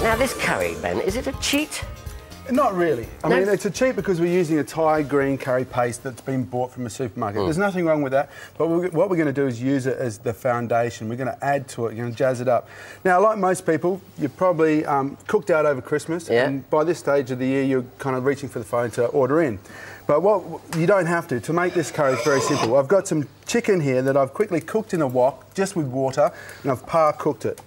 Now, this curry, Ben, is it a cheat? Not really. I mean, it's a cheat because we're using a Thai green curry paste that's been bought from a supermarket. There's nothing wrong with that, but what we're going to do is use it as the foundation. We're going to add to it, we're going to jazz it up. Now, like most people, you've probably cooked out over Christmas, and by this stage of the year, you're kind of reaching for the phone to order in. But what you don't have to. To make this curry, it's very simple. I've got some chicken here that I've quickly cooked in a wok, just with water, and I've par-cooked it.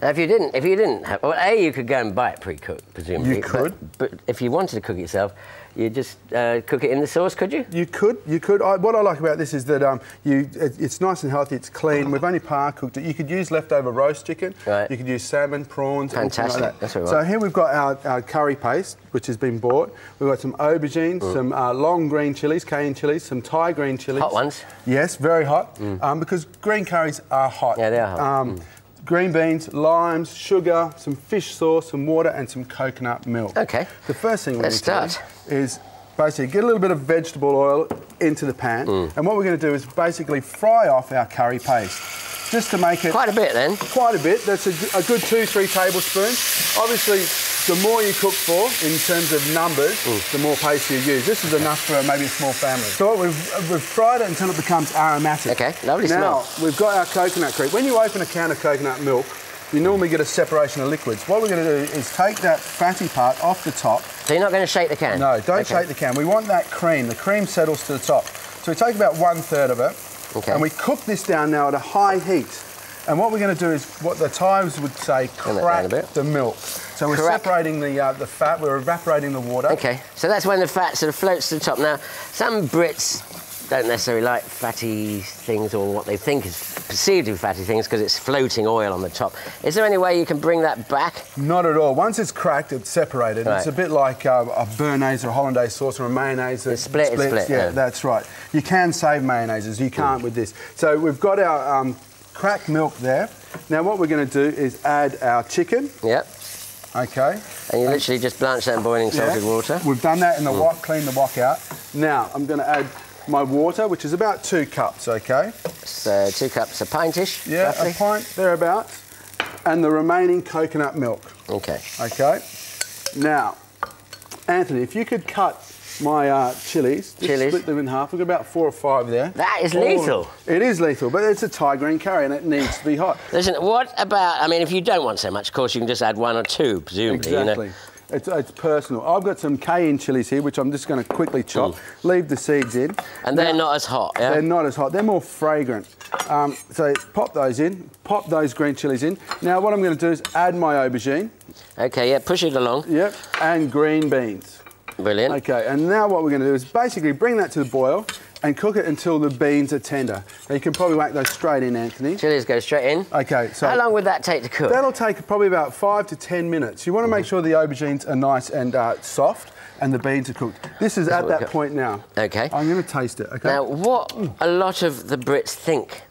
Now, if you didn't have, well, you could go and buy it pre-cooked, presumably. You could. But if you wanted to cook it yourself, you just cook it in the sauce, could you? You could. What I like about this is that it's nice and healthy, it's clean. We've only par-cooked it. You could use leftover roast chicken. Right. You could use salmon, prawns, fantastic. Like that. That's all right. So here we've got our curry paste, which has been bought. We've got some aubergines, some long green chilies, cayenne chilies, some Thai green chilies. Hot ones? Yes, very hot, because green curries are hot. Yeah, they are hot. Green beans, limes, sugar, some fish sauce, some water, and some coconut milk. OK. The first thing we Let's start. Is basically get a little bit of vegetable oil into the pan, and what we're going to do is basically fry off our curry paste, just to make it... Quite a bit, then? Quite a bit. That's a good 2-3 tablespoons. Obviously, the more you cook for, in terms of numbers, the more paste you use. This is enough for maybe a small family. So we've fried it until it becomes aromatic. OK, lovely smell. smell. We've got our coconut cream. When you open a can of coconut milk, you normally get a separation of liquids. What we're going to do is take that fatty part off the top. So you're not going to shake the can? No, don't shake the can. We want that cream. The cream settles to the top. So we take about 1/3 of it, and we cook this down now at a high heat. And what we're going to do is what the Thais would say, crack the milk. So we're separating the fat, we're evaporating the water. OK, so that's when the fat sort of floats to the top. Now, some Brits don't necessarily like fatty things, or what they think is perceived to be fatty things, because it's floating oil on the top. Is there any way you can bring that back? Not at all. Once it's cracked, it's separated. Right. It's a bit like a Béarnaise or a hollandaise sauce or a mayonnaise. It's split. Yeah, that's right. You can save mayonnaises, you can't with this. So we've got our cracked milk there. Now what we're going to do is add our chicken. Yep. OK. And you literally just blanch that in boiling salted water. We've done that in the wok, cleaned the wok out. Now I'm going to add my water, which is about 2 cups, OK? So 2 cups, a pintish, yeah, roughly? A pint, thereabouts. And the remaining coconut milk. OK. OK? Now, Anthony, if you could cut my chilies, split them in half. We've got about 4 or 5 there. That is lethal. It is lethal, but it's a Thai green curry and it needs to be hot. Listen, what about, I mean, if you don't want so much, of course, you can just add 1 or 2, presumably. Exactly. You know? It's personal. I've got some cayenne chilies here, which I'm just going to quickly chop, leave the seeds in. And they're not as hot, yeah? They're not as hot. They're more fragrant. So pop those in, pop those green chilies in. Now, what I'm going to do is add my aubergine. OK, yeah, push it along. Yep, and green beans. Brilliant. OK, and now what we're going to do is basically bring that to the boil and cook it until the beans are tender. Now, you can probably whack those straight in, Anthony. Chilies go straight in? OK, so... How long would that take to cook? That'll take probably about 5 to 10 minutes. You want to make sure the aubergines are nice and soft and the beans are cooked. This is at that point now. OK. I'm going to taste it, OK? Now, what a lot of the Brits think,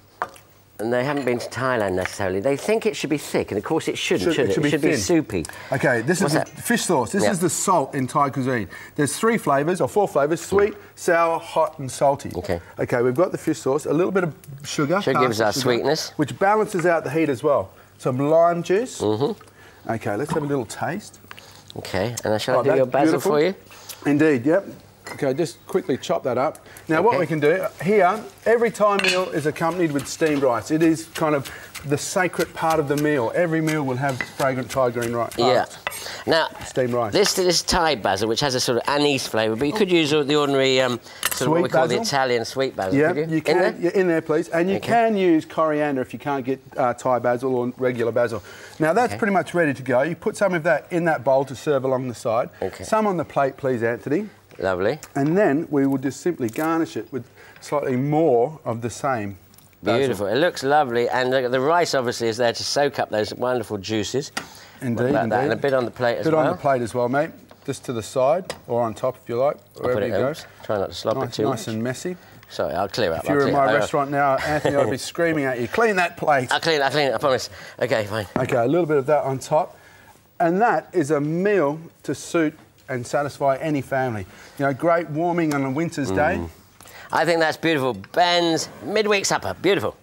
and they haven't been to Thailand necessarily, they think it should be thick, and of course it shouldn't, should it? It should be soupy. OK, this is the fish sauce. This is the salt in Thai cuisine. There's 3 flavours, or 4 flavours, sweet, sour, hot and salty. OK. OK, we've got the fish sauce, a little bit of sugar. Sugar gives us sweetness. Which balances out the heat as well. Some lime juice. OK, let's have a little taste. OK, and shall I do your basil for you? Indeed, yep. OK, just quickly chop that up. Now, what we can do here, every Thai meal is accompanied with steamed rice. It is kind of the sacred part of the meal. Every meal will have fragrant Thai green rice. Yeah. Now, steamed rice. This Thai basil, which has a sort of anise flavour, but you could use the ordinary sort of what we call the Italian sweet basil. Yeah, could you can. In there? In there, please. And you can use coriander if you can't get Thai basil or regular basil. Now, that's pretty much ready to go. You put some of that in that bowl to serve along the side. Some on the plate, please, Anthony. Lovely. And then we will just simply garnish it with slightly more of the same basil. Beautiful. It looks lovely, and the rice obviously is there to soak up those wonderful juices. Indeed, indeed. And a bit on the plate as well. A bit on the plate as well, mate. Just to the side, or on top if you like, wherever you go. Try not to slop it too much. Nice and messy. Sorry, I'll clear up. If you were in my restaurant now, Anthony, I'd be screaming at you, clean that plate. I'll clean it, I promise. OK, fine. OK, a little bit of that on top. And that is a meal to suit and satisfy any family. You know, great warming on a winter's day. I think that's beautiful. Ben's midweek supper, beautiful.